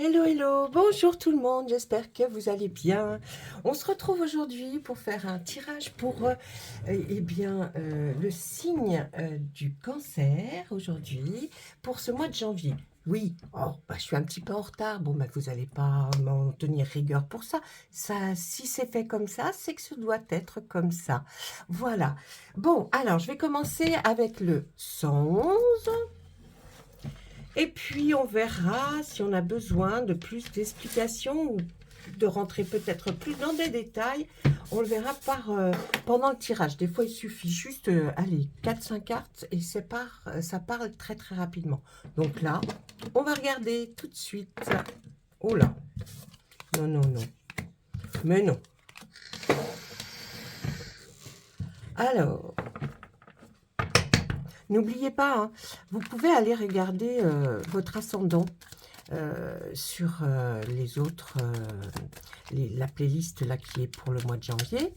Hello, hello, bonjour tout le monde, j'espère que vous allez bien. On se retrouve aujourd'hui pour faire un tirage pour le signe du cancer aujourd'hui pour ce mois de janvier. Oui, je suis un petit peu en retard. Bon, vous n'allez pas m'en tenir rigueur pour ça. Si c'est fait comme ça, c'est que ce doit être comme ça. Voilà. Bon, alors je vais commencer avec le 111. Et puis, on verra si on a besoin de plus d'explications ou de rentrer peut-être plus dans des détails. On le verra pendant le tirage. Des fois, il suffit juste, allez, 4-5 cartes et ça parle très, très rapidement. Donc là, on va regarder tout de suite. Oh là, non, non, non. Mais non. Alors, n'oubliez pas, hein, vous pouvez aller regarder votre ascendant. Sur les autres, la playlist là qui est pour le mois de janvier,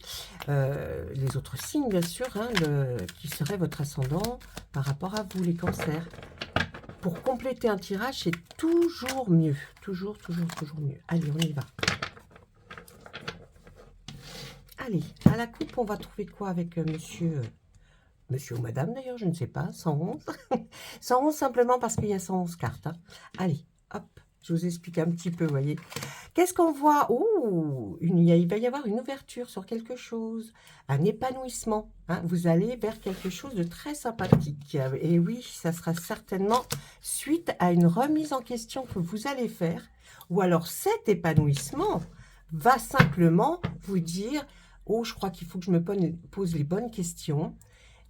les autres signes bien sûr, hein, qui serait votre ascendant par rapport à vous les cancers. Pour compléter un tirage, c'est toujours mieux, toujours mieux. Allez, on y va. Allez, à la coupe, on va trouver quoi avec monsieur ou madame d'ailleurs, je ne sais pas, 111. 111 simplement parce qu'il y a 111 cartes. Hein. Allez, hop, je vous explique un petit peu, vous voyez. Qu'est-ce qu'on voit? Oh, il va y avoir une ouverture sur quelque chose, un épanouissement. Hein. Vous allez vers quelque chose de très sympathique. Et oui, ça sera certainement suite à une remise en question que vous allez faire. Ou alors cet épanouissement va simplement vous dire, oh, je crois qu'il faut que je me pose les bonnes questions.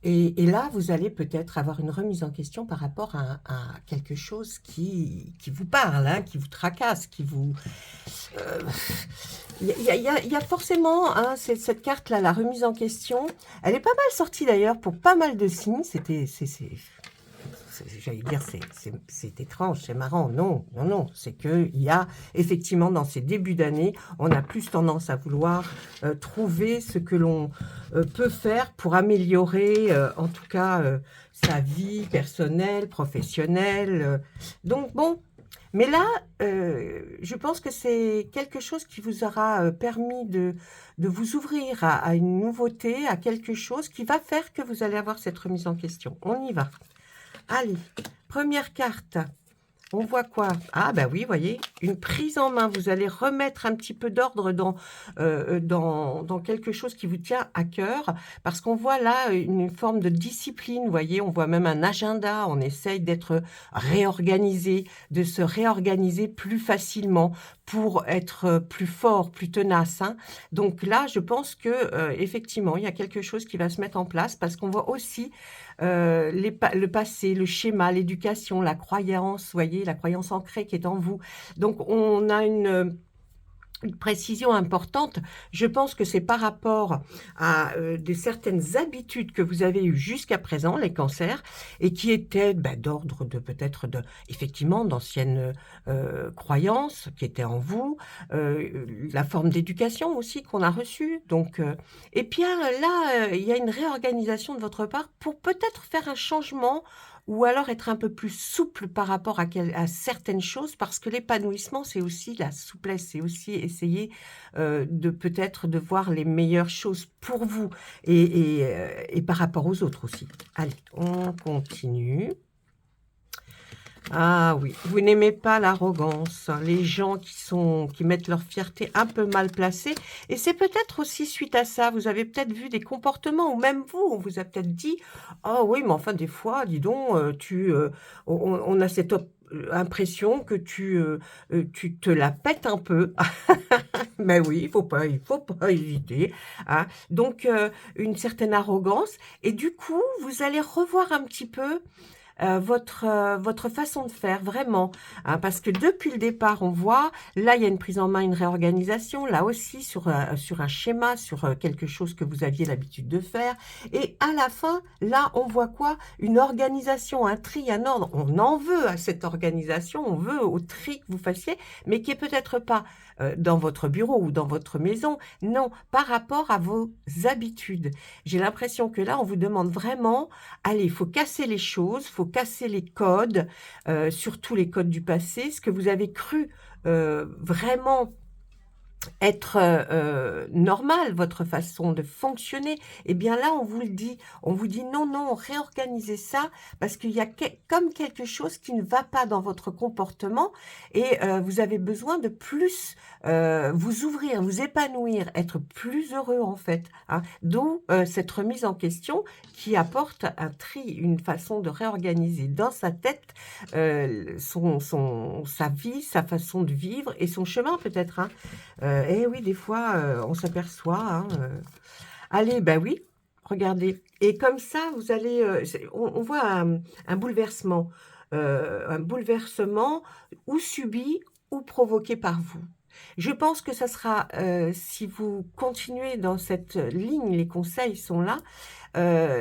Et là, vous allez peut-être avoir une remise en question par rapport à quelque chose qui vous parle, hein, qui vous tracasse, qui vous... Il y a forcément hein, cette carte-là, la remise en question. Elle est pas mal sortie d'ailleurs pour pas mal de signes. J'allais dire, c'est étrange, c'est marrant. Non, non, non. C'est qu'il y a effectivement dans ces débuts d'année, on a plus tendance à vouloir trouver ce que l'on peut faire pour améliorer, en tout cas, sa vie personnelle, professionnelle. Donc bon, mais là, je pense que c'est quelque chose qui vous aura permis de vous ouvrir à une nouveauté, à quelque chose qui va faire que vous allez avoir cette remise en question. On y va. Allez, première carte. On voit quoi? Ah bah oui, voyez, une prise en main. Vous allez remettre un petit peu d'ordre dans quelque chose qui vous tient à cœur, parce qu'on voit là une forme de discipline, vous voyez, on voit même un agenda, on essaye d'être réorganisé, de se réorganiser plus facilement pour être plus fort, plus tenace. Hein. Donc là, je pense que effectivement, il y a quelque chose qui va se mettre en place, parce qu'on voit aussi le passé, le schéma, l'éducation, la croyance, voyez, la croyance ancrée qui est en vous. Donc, on a une précision importante. Je pense que c'est par rapport à certaines habitudes que vous avez eues jusqu'à présent, les cancers, et qui étaient d'ordre de peut-être effectivement d'anciennes croyances qui étaient en vous, la forme d'éducation aussi qu'on a reçue. Donc, et puis là, il y a une réorganisation de votre part pour peut-être faire un changement ou alors être un peu plus souple par rapport à certaines choses, parce que l'épanouissement, c'est aussi la souplesse, c'est aussi essayer de peut-être de voir les meilleures choses pour vous et par rapport aux autres aussi. Allez, on continue. Ah oui, vous n'aimez pas l'arrogance, hein, les gens qui mettent leur fierté un peu mal placée. Et c'est peut-être aussi suite à ça, vous avez peut-être vu des comportements, ou même vous, on vous a peut-être dit, oh oui, mais enfin des fois, dis donc, on a cette impression que tu te la pètes un peu. Mais oui, il faut pas hésiter. Hein. Donc, une certaine arrogance. Et du coup, vous allez revoir un petit peu votre façon de faire, vraiment. Hein, parce que depuis le départ, on voit, là, il y a une prise en main, une réorganisation, là aussi, sur un schéma, sur quelque chose que vous aviez l'habitude de faire. Et à la fin, là, on voit quoi? Une organisation, un tri, un ordre. On en veut à cette organisation, on veut au tri que vous fassiez, mais qui est peut-être pas dans votre bureau ou dans votre maison. Non, par rapport à vos habitudes. J'ai l'impression que là, on vous demande vraiment, allez, il faut casser les choses, faut faut casser les codes, surtout les codes du passé, ce que vous avez cru, vraiment être, normal, votre façon de fonctionner, eh bien là, on vous le dit. On vous dit: «Non, non, réorganisez ça parce qu'il y a comme quelque chose qui ne va pas dans votre comportement et vous avez besoin de plus, vous ouvrir, vous épanouir, être plus heureux en fait», hein. D'où, cette remise en question qui apporte un tri, une façon de réorganiser dans sa tête, sa vie, sa façon de vivre et son chemin peut-être, hein. Et oui, des fois, on s'aperçoit, hein, allez, bah, oui, regardez et comme ça, vous allez, on voit un bouleversement ou subi ou provoqué par vous. Je pense que ça sera, si vous continuez dans cette ligne, les conseils sont là,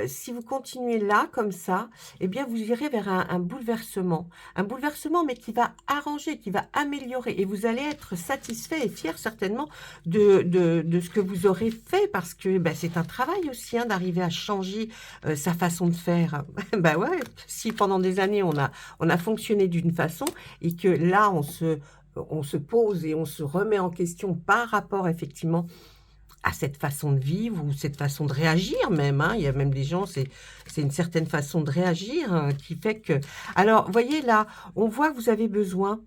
si vous continuez là, comme ça, eh bien, vous irez vers un bouleversement. Un bouleversement, mais qui va arranger, qui va améliorer et vous allez être satisfait et fier certainement de ce que vous aurez fait parce que, bah, c'est un travail aussi, hein, d'arriver à changer, sa façon de faire. Bah, ouais, si pendant des années on a fonctionné d'une façon et que là on se pose et on se remet en question par rapport effectivement à cette façon de vivre ou cette façon de réagir même, hein. Il y a même des gens, c'est une certaine façon de réagir, qui fait que alors voyez là, on voit que vous avez besoin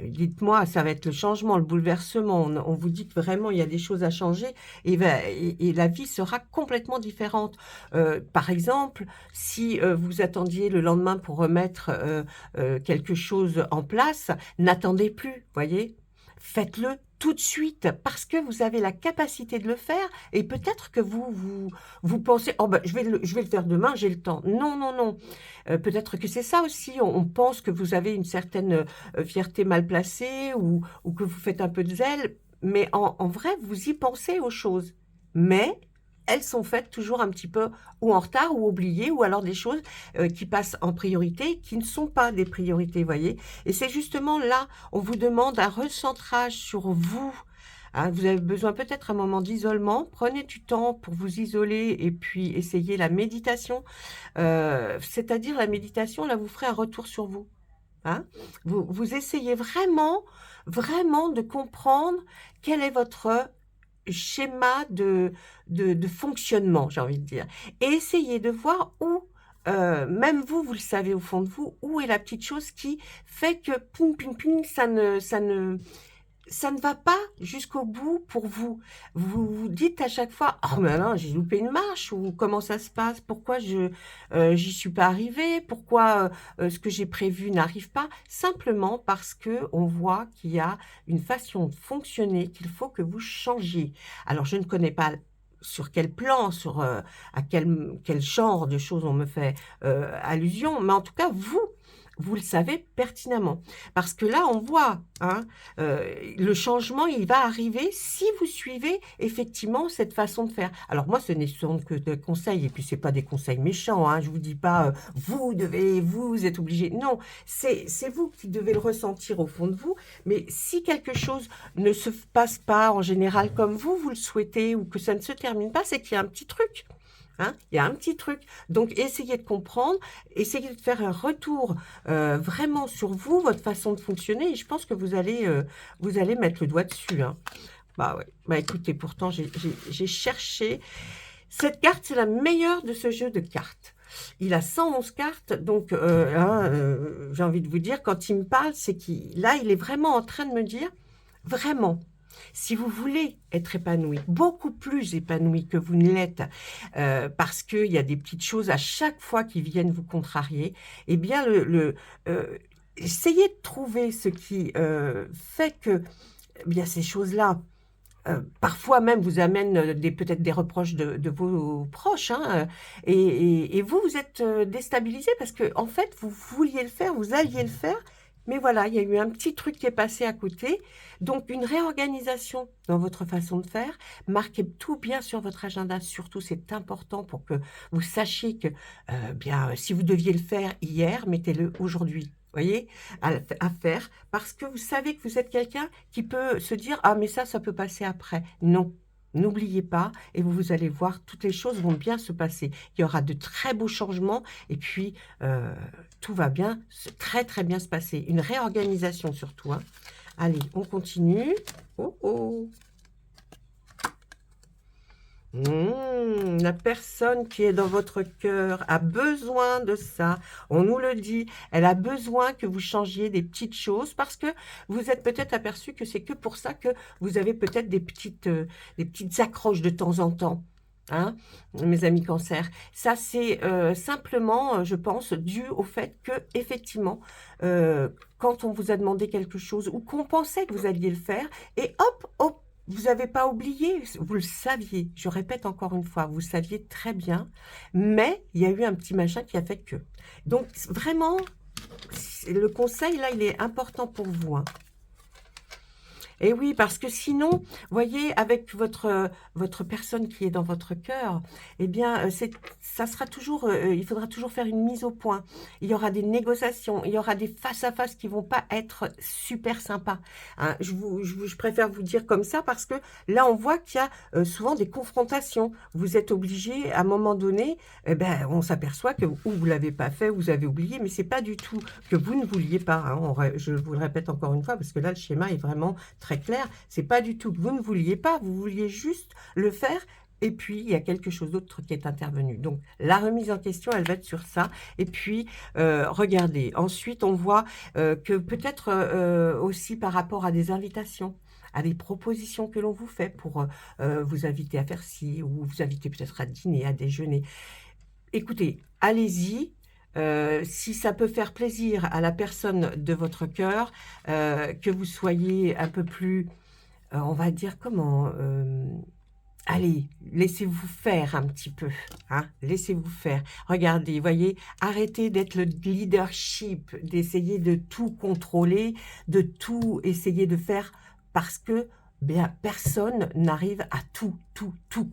dites-moi, ça va être le changement, le bouleversement. On vous dit que vraiment il y a des choses à changer et la vie sera complètement différente. Par exemple, si, vous attendiez le lendemain pour remettre, quelque chose en place, n'attendez plus, voyez? Faites-le tout de suite parce que vous avez la capacité de le faire et peut-être que vous pensez: «Oh ben, je vais le faire demain, j'ai le temps». Non, non, non, peut-être que c'est ça aussi. On pense que vous avez une certaine, fierté mal placée ou que vous faites un peu de zèle, mais en vrai, vous y pensez aux choses. Mais elles sont faites toujours un petit peu ou en retard ou oubliées ou alors des choses, qui passent en priorité, qui ne sont pas des priorités, voyez? Et c'est justement là, on vous demande un recentrage sur vous, hein. Vous avez besoin peut-être un moment d'isolement. Prenez du temps pour vous isoler et puis essayez la méditation. C'est-à-dire la méditation, là, vous ferez un retour sur vous, hein. Vous essayez vraiment, vraiment de comprendre quel est votre schéma de fonctionnement, j'ai envie de dire et essayez de voir où, même vous, vous le savez au fond de vous, où est la petite chose qui fait que ping, ping, ping, ça ne va pas jusqu'au bout pour vous. Vous vous dites à chaque fois: «Oh mais non, j'ai loupé une marche» ou «Comment ça se passe? Pourquoi j'y suis pas arrivé? Pourquoi, ce que j'ai prévu n'arrive pas?» simplement parce que on voit qu'il y a une façon de fonctionner qu'il faut que vous changiez. Alors je ne connais pas sur quel plan, à quel genre de choses on me fait, allusion, mais en tout cas vous le savez pertinemment. Parce que là, on voit, hein, le changement, il va arriver si vous suivez effectivement cette façon de faire. Alors moi, ce ne sont que des conseils et puis c'est pas des conseils méchants, hein. Je vous dis pas, vous êtes obligé. Non, c'est vous qui devez le ressentir au fond de vous. Mais si quelque chose ne se passe pas en général comme vous le souhaitez ou que ça ne se termine pas, c'est qu'il y a un petit truc. Hein, il y a un petit truc. Donc essayez de comprendre, essayez de faire un retour, vraiment sur vous, votre façon de fonctionner et je pense que vous allez mettre le doigt dessus, hein. Bah, ouais. Bah, écoutez, pourtant j'ai cherché. Cette carte, c'est la meilleure de ce jeu de cartes. Il a 111 cartes, donc hein, j'ai envie de vous dire, quand il me parle, c'est qu'il là, il est vraiment en train de me dire: «Vraiment, si vous voulez être épanoui, beaucoup plus épanoui que vous ne l'êtes, parce qu'il y a des petites choses à chaque fois qui viennent vous contrarier, eh bien essayez de trouver ce qui, fait que, eh bien ces choses-là, parfois même vous amènent, peut-être des reproches de vos proches, hein, et vous, vous êtes, déstabilisé parce qu'en fait, vous vouliez le faire, vous alliez le faire, mais voilà, il y a eu un petit truc qui est passé à côté. Donc une réorganisation dans votre façon de faire. Marquez tout bien sur votre agenda, surtout, c'est important pour que vous sachiez que, bien, si vous deviez le faire hier, mettez-le aujourd'hui. Voyez? À faire parce que vous savez que vous êtes quelqu'un qui peut se dire: «Ah mais ça peut passer après». Non, N'oubliez pas et vous allez voir, toutes les choses vont bien se passer. Il y aura de très beaux changements et puis tout va bien, très très bien se passer. Une réorganisation surtout, hein. Allez, on continue. Oh oh! La personne qui est dans votre cœur a besoin de ça. On nous le dit. Elle a besoin que vous changiez des petites choses parce que vous êtes peut-être aperçu que c'est que pour ça que vous avez peut-être des petites accroches de temps en temps. Hein, mes amis cancer. Ça, c'est simplement, je pense, dû au fait que, effectivement, quand on vous a demandé quelque chose ou qu'on pensait que vous alliez le faire, et hop, hop, vous n'avez pas oublié, vous le saviez, je répète encore une fois, vous saviez très bien, mais il y a eu un petit machin qui a fait que. Donc, vraiment, le conseil, là, il est important pour vous. Hein. Et oui, parce que sinon, voyez, avec votre personne qui est dans votre cœur, eh bien, ça sera toujours, il faudra toujours faire une mise au point. Il y aura des négociations, il y aura des face-à-face qui vont pas être super sympas. Hein. Je préfère vous dire comme ça parce que là, on voit qu'il y a souvent des confrontations. Vous êtes obligé, à un moment donné, eh ben, on s'aperçoit que ou vous l'avez pas fait, ou vous avez oublié, mais c'est pas du tout que vous ne vouliez pas. Hein. Je vous le répète encore une fois parce que là, le schéma est vraiment très clair, c'est pas du tout que vous ne vouliez pas, vous vouliez juste le faire et puis il y a quelque chose d'autre qui est intervenu. Donc la remise en question, elle va être sur ça. Et puis regardez, ensuite on voit que peut-être aussi par rapport à des invitations, à des propositions que l'on vous fait pour vous inviter à faire ci, ou vous inviter peut-être à dîner, à déjeuner. Écoutez, allez-y. Si ça peut faire plaisir à la personne de votre cœur, que vous soyez un peu plus, on va dire comment, allez, laissez-vous faire un petit peu, hein, laissez-vous faire. Regardez, voyez, arrêtez d'être le leadership, d'essayer de tout contrôler, de tout essayer de faire, parce que bien, personne n'arrive à tout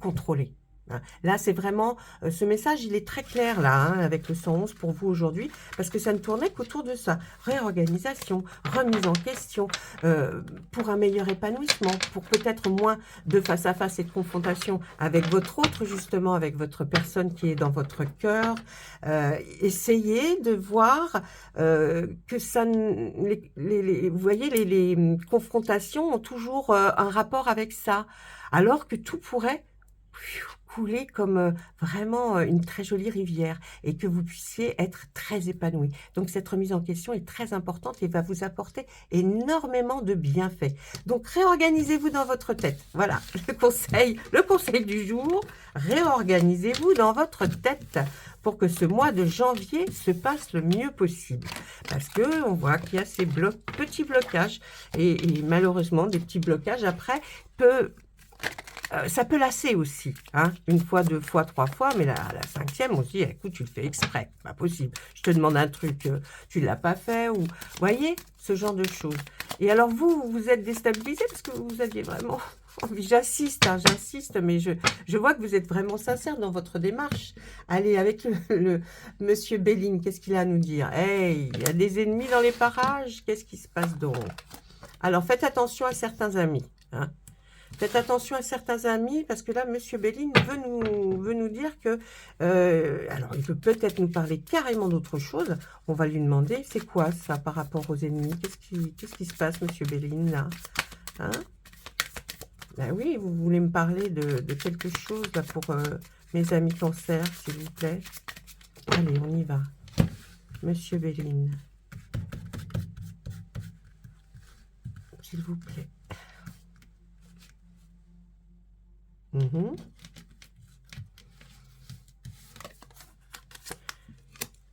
contrôler. Hein. Là, c'est vraiment, ce message, il est très clair là, hein, avec le 111 pour vous aujourd'hui, parce que ça ne tournait qu'autour de ça. Réorganisation, remise en question, pour un meilleur épanouissement, pour peut-être moins de face-à-face et de confrontation avec votre autre, justement, avec votre personne qui est dans votre cœur. Essayez de voir que ça, vous voyez, les confrontations ont toujours un rapport avec ça, alors que tout pourrait couler comme vraiment une très jolie rivière et que vous puissiez être très épanoui. Donc cette remise en question est très importante et va vous apporter énormément de bienfaits. Donc réorganisez-vous dans votre tête. Voilà, le conseil du jour, réorganisez-vous dans votre tête pour que ce mois de janvier se passe le mieux possible. Parce que on voit qu'il y a ces petits blocages et malheureusement des petits blocages après ça peut lasser aussi, hein, une fois, deux fois, trois fois, mais la cinquième, on se dit, écoute, tu le fais exprès, pas possible. Je te demande un truc, tu ne l'as pas fait, ou, voyez, ce genre de choses. Et alors vous êtes déstabilisé parce que vous aviez vraiment envie, j'insiste, hein, j'insiste, mais je vois que vous êtes vraiment sincère dans votre démarche. Allez, avec le monsieur Béline, qu'est-ce qu'il a à nous dire? Hey, il y a des ennemis dans les parages, qu'est-ce qui se passe donc? Alors, faites attention à certains amis, hein. Faites attention à certains amis, parce que là, monsieur Béline veut nous dire que... alors, il peut peut-être nous parler carrément d'autre chose. On va lui demander, c'est quoi ça par rapport aux ennemis? Qu'est-ce qui se passe, monsieur Béline, là, hein? Ben oui, vous voulez me parler de quelque chose, là, pour mes amis cancer, s'il vous plaît. Allez, on y va. Monsieur Béline. S'il vous plaît.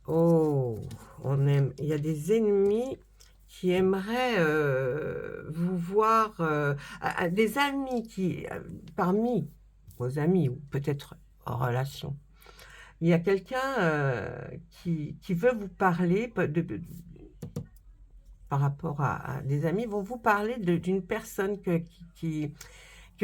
Oh, il y a des ennemis qui aimeraient vous voir, des amis qui, parmi vos amis, ou peut-être en relation, il y a quelqu'un qui veut vous parler par rapport à des amis, vont vous parler d'une personne que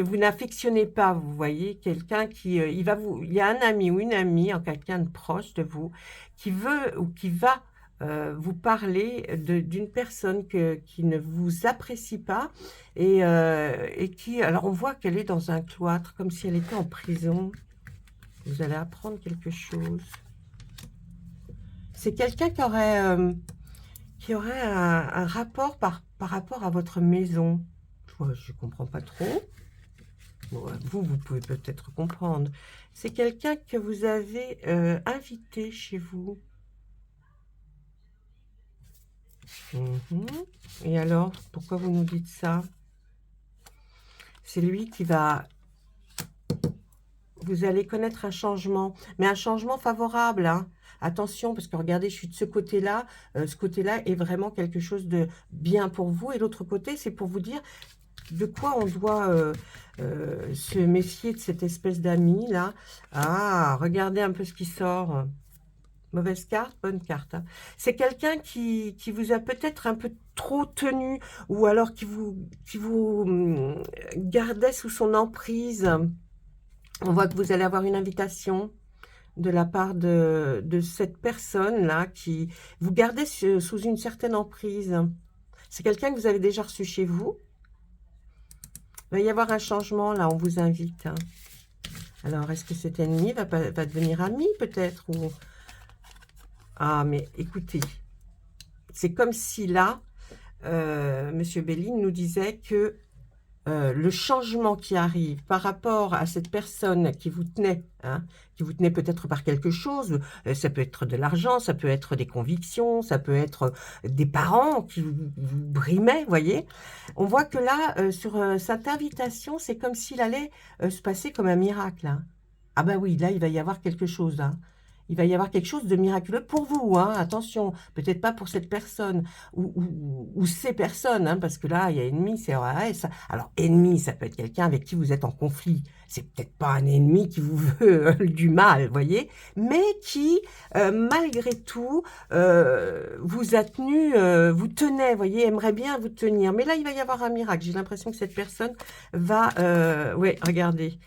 vous n'affectionnez pas, vous voyez, quelqu'un qui, il y a un ami ou une amie, quelqu'un de proche de vous, qui veut ou qui va vous parlez d'une personne qui ne vous apprécie pas et qui, alors on voit qu'elle est dans un cloître, comme si elle était en prison. Vous allez apprendre quelque chose. C'est quelqu'un qui aurait un rapport par rapport à votre maison. Je ne comprends pas trop. Bon, vous pouvez peut-être comprendre. C'est quelqu'un que vous avez invité chez vous. Mhm. Et alors, pourquoi vous nous dites ça? C'est lui qui va... Vous allez connaître un changement, mais un changement favorable, hein. Attention, parce que regardez, je suis de ce côté-là. Ce côté-là est vraiment quelque chose de bien pour vous. Et l'autre côté, c'est pour vous dire de quoi on doit se méfier de cette espèce d'ami, là. Ah, regardez un peu ce qui sort. Mauvaise carte, bonne carte, hein. C'est quelqu'un qui vous a peut-être un peu trop tenu, ou alors qui vous gardait sous son emprise. On voit que vous allez avoir une invitation de la part de cette personne-là qui vous gardait sous une certaine emprise. C'est quelqu'un que vous avez déjà reçu chez vous. Il va y avoir un changement, là, on vous invite, hein. Alors, est-ce que cet ennemi va devenir ami, peut-être ou... Ah, mais écoutez, c'est comme si là, Monsieur Béline nous disait que le changement qui arrive par rapport à cette personne qui vous tenait, hein, qui vous tenait peut-être par quelque chose, ça peut être de l'argent, ça peut être des convictions, ça peut être des parents qui vous brimaient, voyez. On voit que là, sur cette invitation, c'est comme s'il allait se passer comme un miracle, hein. Ah ben oui, là, il va y avoir quelque chose, hein. Il va y avoir quelque chose de miraculeux pour vous, hein, attention, peut-être pas pour cette personne ou ces personnes, hein, parce que là, il y a ennemi, c'est OAS. Alors, ennemi, ça peut être quelqu'un avec qui vous êtes en conflit. C'est peut-être pas un ennemi qui vous veut du mal, voyez, mais qui, malgré tout, vous a tenu, vous tenait, voyez, aimerait bien vous tenir. Mais là, il va y avoir un miracle. J'ai l'impression que cette personne va... oui, regardez.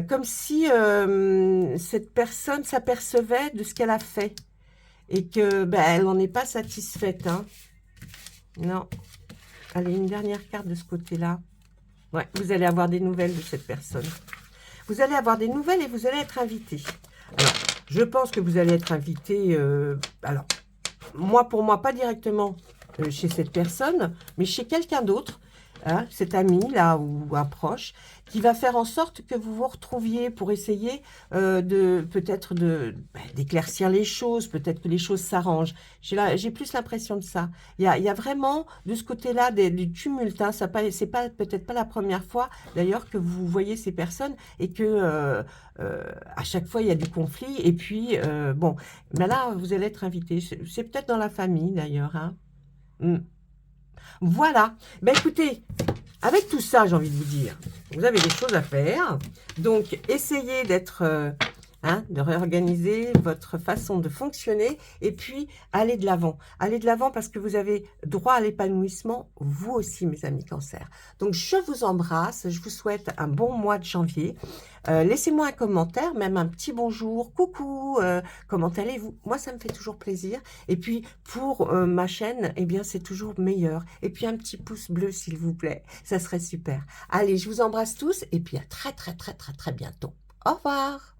Comme si cette personne s'apercevait de ce qu'elle a fait et que ben, elle n'en est pas satisfaite, hein. Non. Allez, une dernière carte de ce côté-là. Ouais, vous allez avoir des nouvelles de cette personne. Vous allez avoir des nouvelles et vous allez être invité. Alors, je pense que vous allez être invité, alors, moi, pour moi, pas directement chez cette personne, mais chez quelqu'un d'autre. Hein, cet ami là ou un proche qui va faire en sorte que vous vous retrouviez pour essayer de peut-être d'éclaircir les choses, peut-être que les choses s'arrangent. J'ai plus l'impression de ça. Il y a vraiment de ce côté-là du tumulte, hein. C'est pas peut-être pas la première fois d'ailleurs que vous voyez ces personnes et que à chaque fois il y a du conflit et puis bon, mais là vous allez être invité. C'est peut-être dans la famille d'ailleurs, hein. Voilà. Ben écoutez, avec tout ça, j'ai envie de vous dire, vous avez des choses à faire. Donc, essayez d'être, de réorganiser votre façon de fonctionner et puis allez de l'avant. Allez de l'avant parce que vous avez droit à l'épanouissement, vous aussi, mes amis Cancer. Donc, je vous embrasse. Je vous souhaite un bon mois de janvier. Laissez-moi un commentaire, même un petit bonjour, coucou, comment allez-vous? Moi, ça me fait toujours plaisir. Et puis, pour ma chaîne, eh bien, c'est toujours meilleur. Et puis, un petit pouce bleu, s'il vous plaît. Ça serait super. Allez, je vous embrasse tous et puis à très, très, très, très, très bientôt. Au revoir!